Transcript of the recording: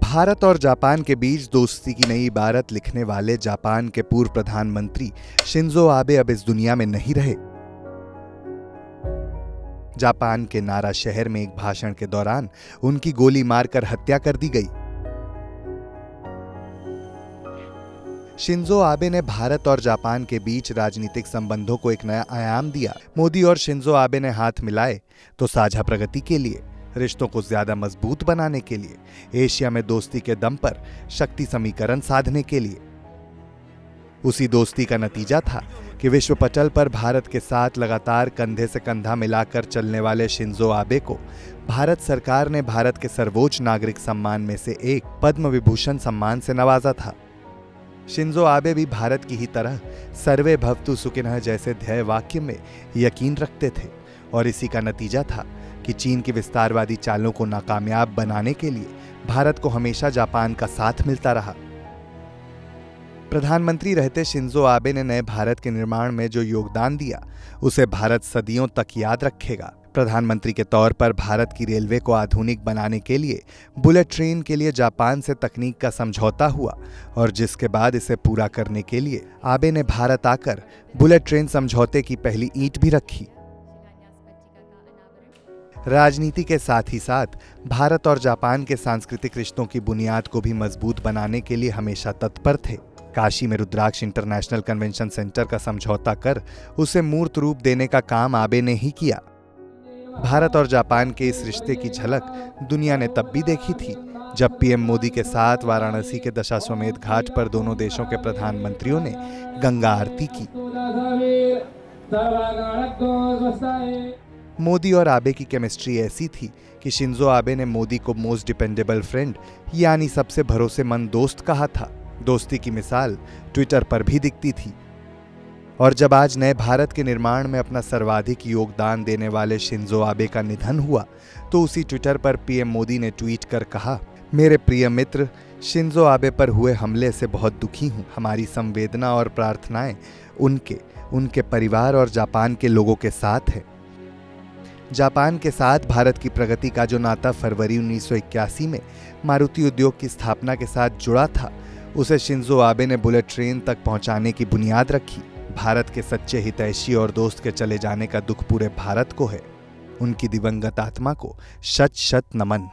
भारत और जापान के बीच दोस्ती की नई इबारत लिखने वाले जापान के पूर्व प्रधानमंत्री शिंजो आबे अब इस दुनिया में नहीं रहे। जापान के नारा शहर में एक भाषण के दौरान उनकी गोली मारकर हत्या कर दी गई। शिंजो आबे ने भारत और जापान के बीच राजनीतिक संबंधों को एक नया आयाम दिया। मोदी और शिंजो आबे ने हाथ मिलाए तो साझा प्रगति के लिए, रिश्तों को ज्यादा मजबूत बनाने के लिए, एशिया में दोस्ती के दम पर शक्ति समीकरण साधने के लिए। उसी दोस्ती का नतीजा था कि विश्व पटल पर भारत के साथ लगातार कंधे से कंधा मिलाकर चलने वाले शिंजो आबे को भारत सरकार ने भारत के सर्वोच्च नागरिक सम्मान में से एक पद्म विभूषण सम्मान से नवाजा था। शिंजो आबे भी भारत की ही तरह सर्वे भवतु सुखिनः जैसे ध्येय वाक्य में यकीन रखते थे और इसी का नतीजा था कि चीन की विस्तारवादी चालों को नाकामयाब बनाने के लिए भारत को हमेशा जापान का साथ मिलता रहा। प्रधानमंत्री रहते शिंजो आबे ने नए भारत के निर्माण में जो योगदान दिया उसे भारत सदियों तक याद रखेगा। प्रधानमंत्री के तौर पर भारत की रेलवे को आधुनिक बनाने के लिए बुलेट ट्रेन के लिए जापान से तकनीक का समझौता हुआ और जिसके बाद इसे पूरा करने के लिए आबे ने भारत आकर बुलेट ट्रेन समझौते की पहली ईंट भी रखी। राजनीति के साथ ही साथ भारत और जापान के सांस्कृतिक रिश्तों की बुनियाद को भी मजबूत बनाने के लिए हमेशा तत्पर थे। काशी में रुद्राक्ष इंटरनेशनल कन्वेंशन सेंटर का समझौता कर उसे मूर्त रूप देने का काम आबे ने ही किया। भारत और जापान के इस रिश्ते की झलक दुनिया ने तब भी देखी थी जब पीएम मोदी के साथ वाराणसी के दशाश्वमेध घाट पर दोनों देशों के प्रधानमंत्रियों ने गंगा आरती की। मोदी और आबे की केमिस्ट्री ऐसी थी कि शिंजो आबे ने मोदी को मोस्ट डिपेंडेबल फ्रेंड यानी सबसे भरोसेमंद दोस्त कहा था। दोस्ती की मिसाल ट्विटर पर भी दिखती थी। और जब आज नए भारत के निर्माण में अपना सर्वाधिक योगदान देने वाले शिंजो आबे का निधन हुआ तो उसी ट्विटर पर पीएम मोदी ने ट्वीट कर कहा, मेरे प्रिय मित्र शिंजो आबे पर हुए हमले से बहुत दुखी हूं। हमारी संवेदना और प्रार्थनाएं उनके परिवार और जापान के लोगों के साथ है। जापान के साथ भारत की प्रगति का जो नाता फरवरी 1981 में मारुति उद्योग की स्थापना के साथ जुड़ा था उसे शिंजो आबे ने बुलेट ट्रेन तक पहुंचाने की बुनियाद रखी। भारत के सच्चे हितैषी और दोस्त के चले जाने का दुख पूरे भारत को है। उनकी दिवंगत आत्मा को शत शत नमन।